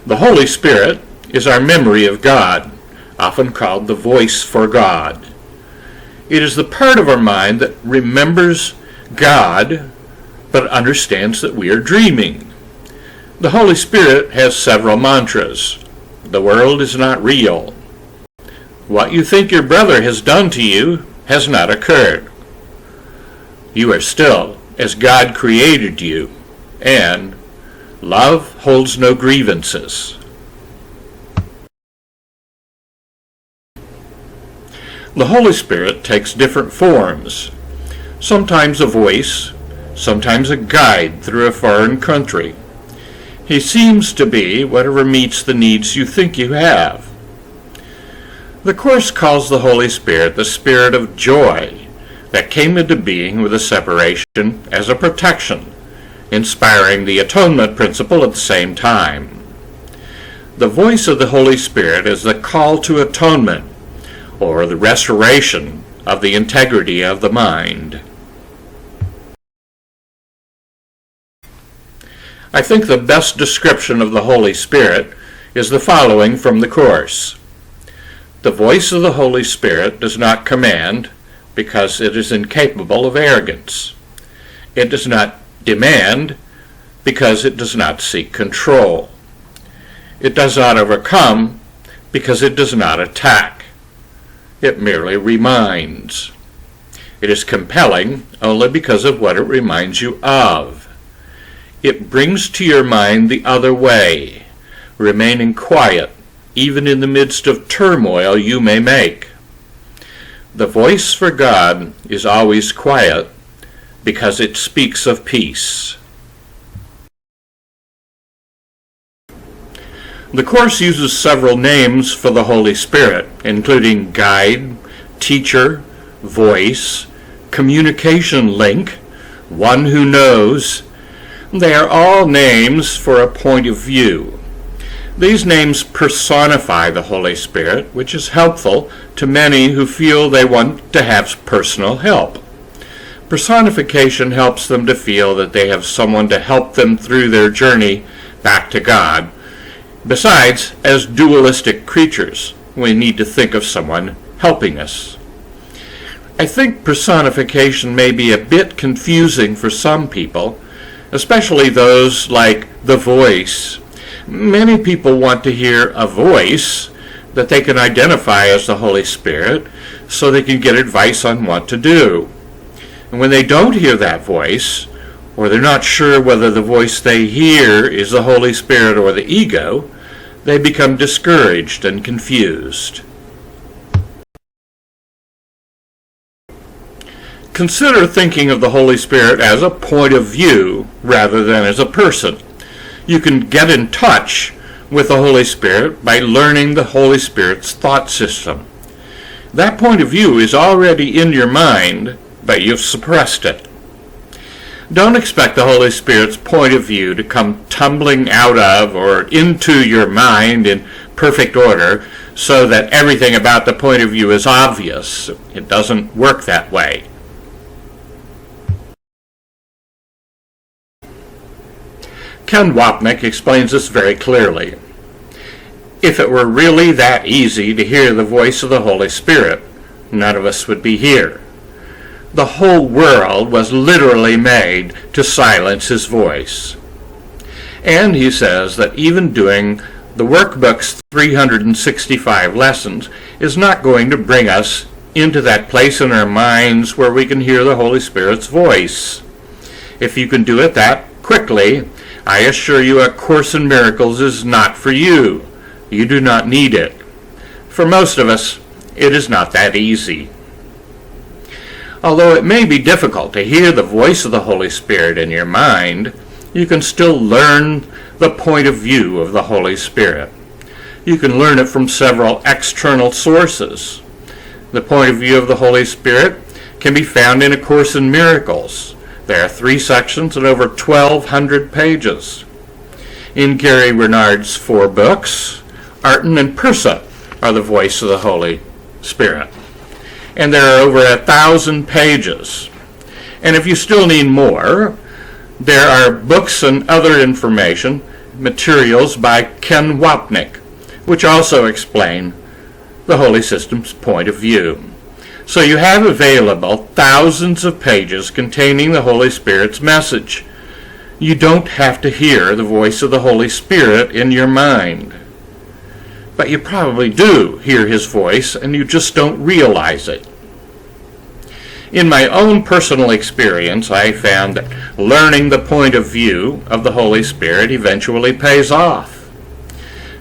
The Holy Spirit is our memory of God, often called the voice for God. It is the part of our mind that remembers God, but understands that we are dreaming. The Holy Spirit has several mantras. The world is not real. What you think your brother has done to you has not occurred. You are still as God created you, and love holds no grievances. The Holy Spirit takes different forms, sometimes a voice, sometimes a guide through a foreign country. He seems to be whatever meets the needs you think you have. The Course calls the Holy Spirit the Spirit of joy that came into being with the separation as a protection, inspiring the atonement principle at the same time. The voice of the Holy Spirit is the call to atonement, or the restoration of the integrity of the mind. I think the best description of the Holy Spirit is the following from the Course. The voice of the Holy Spirit does not command because it is incapable of arrogance. It does not demand because it does not seek control. It does not overcome because it does not attack. It merely reminds. It is compelling only because of what it reminds you of. It brings to your mind the other way, remaining quiet even in the midst of turmoil you may make. The voice for God is always quiet because it speaks of peace. The Course uses several names for the Holy Spirit, including guide, teacher, voice, communication link, one who knows. They are all names for a point of view. These names personify the Holy Spirit, which is helpful to many who feel they want to have personal help. Personification helps them to feel that they have someone to help them through their journey back to God. Besides, as dualistic creatures, we need to think of someone helping us. I think personification may be a bit confusing for some people, especially those like the voice. Many people want to hear a voice that they can identify as the Holy Spirit so they can get advice on what to do. And when they don't hear that voice, or they're not sure whether the voice they hear is the Holy Spirit or the ego, they become discouraged and confused. Consider thinking of the Holy Spirit as a point of view rather than as a person. You can get in touch with the Holy Spirit by learning the Holy Spirit's thought system. That point of view is already in your mind, but you've suppressed it. Don't expect the Holy Spirit's point of view to come tumbling out of or into your mind in perfect order so that everything about the point of view is obvious. It doesn't work that way. Ken Wapnick explains this very clearly. If it were really that easy to hear the voice of the Holy Spirit, none of us would be here. The whole world was literally made to silence his voice. And he says that even doing the workbook's 365 lessons is not going to bring us into that place in our minds where we can hear the Holy Spirit's voice. If you can do it that quickly, I assure you A Course in Miracles is not for you. You do not need it. For most of us, it is not that easy. Although it may be difficult to hear the voice of the Holy Spirit in your mind, you can still learn the point of view of the Holy Spirit. You can learn it from several external sources. The point of view of the Holy Spirit can be found in A Course in Miracles. There are 3 sections and over 1,200 pages. In Gary Renard's 4 books, Arten and Persa are the voice of the Holy Spirit. And there are over 1,000 pages. And if you still need more, there are books and other information materials by Ken Wapnick, which also explain the Holy System's point of view. So you have available thousands of pages containing the Holy Spirit's message. You don't have to hear the voice of the Holy Spirit in your mind. But you probably do hear his voice, and you just don't realize it. In my own personal experience, I found that learning the point of view of the Holy Spirit eventually pays off.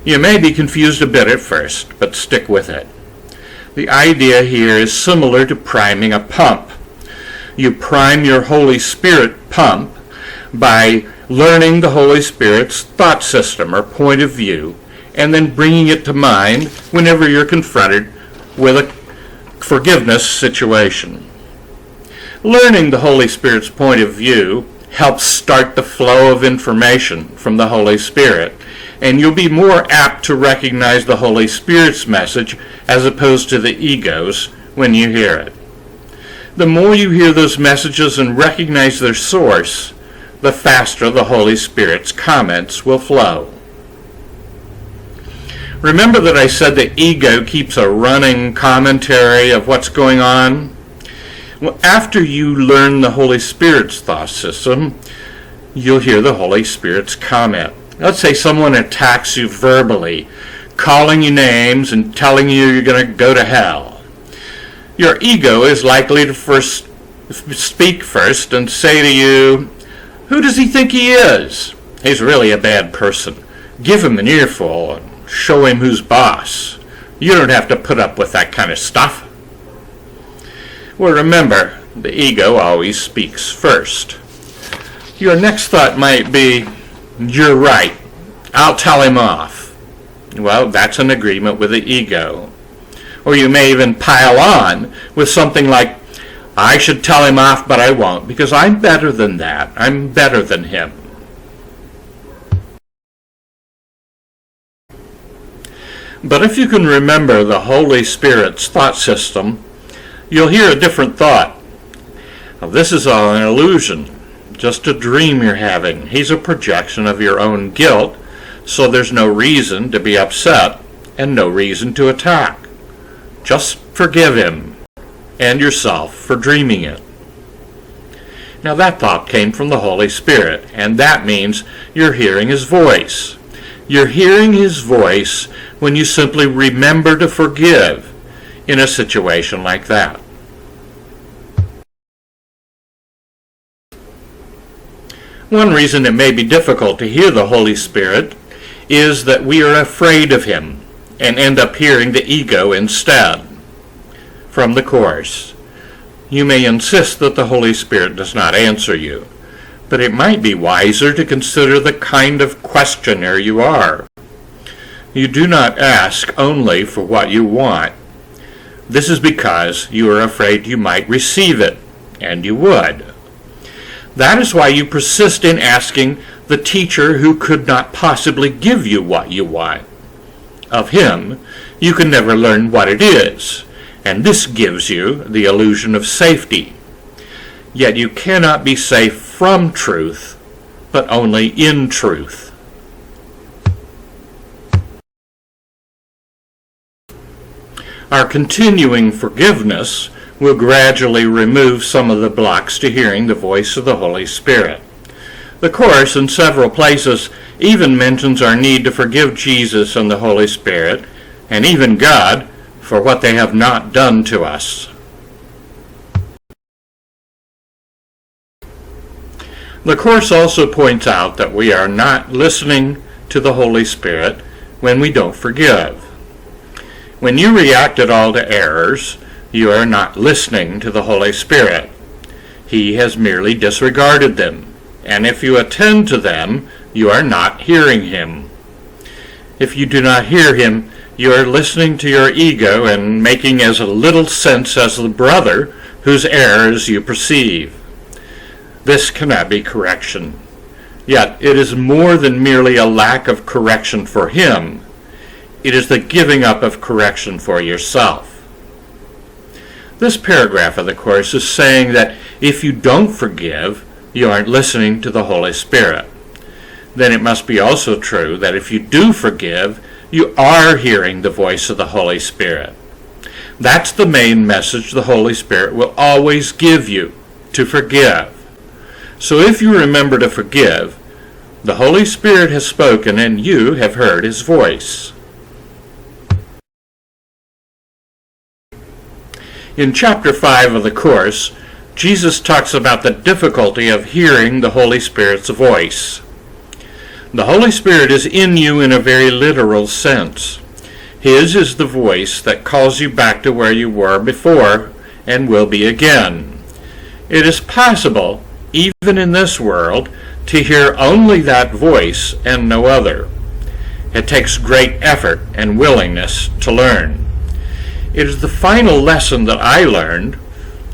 You may be confused a bit at first, but stick with it. The idea here is similar to priming a pump. You prime your Holy Spirit pump by learning the Holy Spirit's thought system or point of view, and then bringing it to mind whenever you're confronted with a forgiveness situation. Learning the Holy Spirit's point of view helps start the flow of information from the Holy Spirit, and you'll be more apt to recognize the Holy Spirit's message as opposed to the ego's when you hear it. The more you hear those messages and recognize their source, the faster the Holy Spirit's comments will flow. Remember that I said the ego keeps a running commentary of what's going on? Well, after you learn the Holy Spirit's thought system, you'll hear the Holy Spirit's comment. Let's say someone attacks you verbally, calling you names and telling you you're going to go to hell. Your ego is likely to speak first and say to you, "Who does he think he is? He's really a bad person. Give him an earful and show him who's boss. You don't have to put up with that kind of stuff." Well, remember, the ego always speaks first. Your next thought might be, "You're right. I'll tell him off." Well, that's an agreement with the ego. Or you may even pile on with something like, "I should tell him off, but I won't, because I'm better than that. I'm better than him." But if you can remember the Holy Spirit's thought system, you'll hear a different thought. Now, this is all an illusion, just a dream you're having. He's a projection of your own guilt, so there's no reason to be upset and no reason to attack. Just forgive him and yourself for dreaming it. Now that thought came from the Holy Spirit, and that means you're hearing his voice. You're hearing his voice when you simply remember to forgive in a situation like that. One reason it may be difficult to hear the Holy Spirit is that we are afraid of him and end up hearing the ego instead. From the Course, you may insist that the Holy Spirit does not answer you, but it might be wiser to consider the kind of questioner you are. You do not ask only for what you want. This is because you are afraid you might receive it, and you would. That is why you persist in asking the teacher who could not possibly give you what you want. Of him, you can never learn what it is, and this gives you the illusion of safety. Yet you cannot be safe from truth, but only in truth. Our continuing forgiveness will gradually remove some of the blocks to hearing the voice of the Holy Spirit. The Course, in several places, even mentions our need to forgive Jesus and the Holy Spirit, and even God, for what they have not done to us. The Course also points out that we are not listening to the Holy Spirit when we don't forgive. When you react at all to errors, you are not listening to the Holy Spirit. He has merely disregarded them, and if you attend to them, you are not hearing him. If you do not hear him, you are listening to your ego and making as little sense as the brother whose errors you perceive. This cannot be correction. Yet it is more than merely a lack of correction for him. It is the giving up of correction for yourself. This paragraph of the Course is saying that if you don't forgive, you aren't listening to the Holy Spirit. then it must be also true that if you do forgive, you are hearing the voice of the Holy Spirit. That's the main message the Holy Spirit will always give you, to forgive. So if you remember to forgive, the Holy Spirit has spoken and you have heard his voice. In chapter 5 of the Course, Jesus talks about the difficulty of hearing the Holy Spirit's voice. The Holy Spirit is in you in a very literal sense. His is the voice that calls you back to where you were before and will be again. It is possible, even in this world, to hear only that voice and no other. It takes great effort and willingness to learn. It is the final lesson that I learned,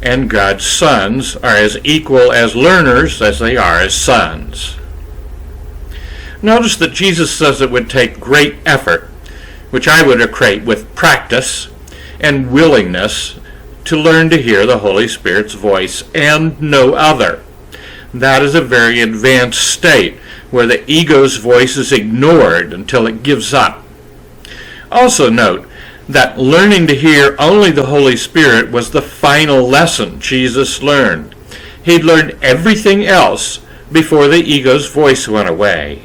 and God's sons are as equal as learners as they are as sons. Notice that Jesus says it would take great effort, which I would equate with practice and willingness, to learn to hear the Holy Spirit's voice and no other. That is a very advanced state where the ego's voice is ignored until it gives up. Also note that learning to hear only the Holy Spirit was the final lesson Jesus learned. He'd learned everything else before the ego's voice went away.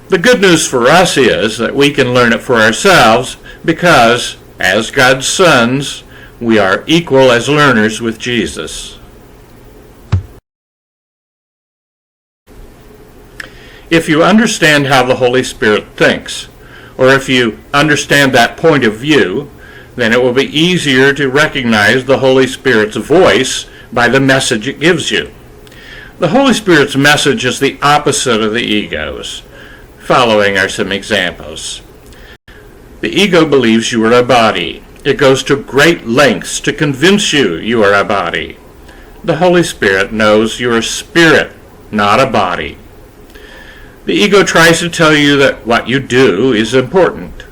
The good news for us is that we can learn it for ourselves because, as God's sons, we are equal as learners with Jesus. If you understand how the Holy Spirit thinks, or if you understand that point of view, then it will be easier to recognize the Holy Spirit's voice by the message it gives you. The Holy Spirit's message is the opposite of the ego's. Following are some examples. The ego believes you are a body. It goes to great lengths to convince you you are a body. The Holy Spirit knows you are spirit, not a body. The ego tries to tell you that what you do is important.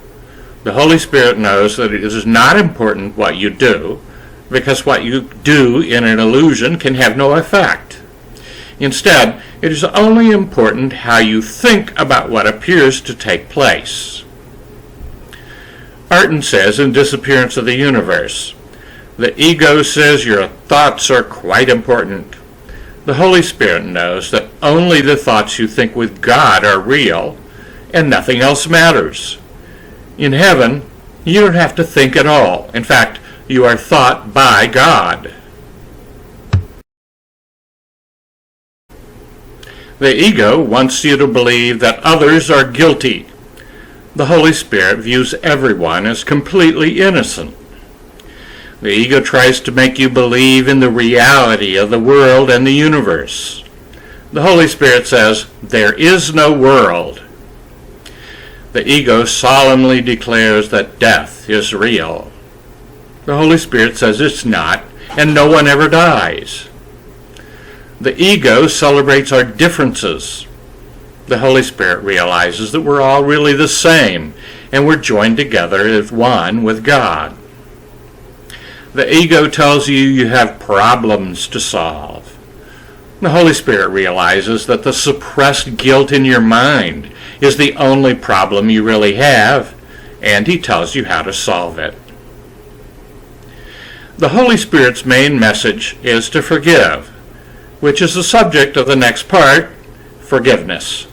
The Holy Spirit knows that it is not important what you do, because what you do in an illusion can have no effect. Instead, it is only important how you think about what appears to take place. Arton says in Disappearance of the Universe, the ego says your thoughts are quite important. The Holy Spirit knows that only the thoughts you think with God are real, and nothing else matters. In heaven, you don't have to think at all. In fact, you are thought by God. The ego wants you to believe that others are guilty. The Holy Spirit views everyone as completely innocent. The ego tries to make you believe in the reality of the world and the universe. The Holy Spirit says, there is no world. The ego solemnly declares that death is real. The Holy Spirit says it's not, and no one ever dies. The ego celebrates our differences. The Holy Spirit realizes that we're all really the same, and we're joined together as one with God. The ego tells you you have problems to solve. The Holy Spirit realizes that the suppressed guilt in your mind is the only problem you really have, and he tells you how to solve it. The Holy Spirit's main message is to forgive, which is the subject of the next part, forgiveness.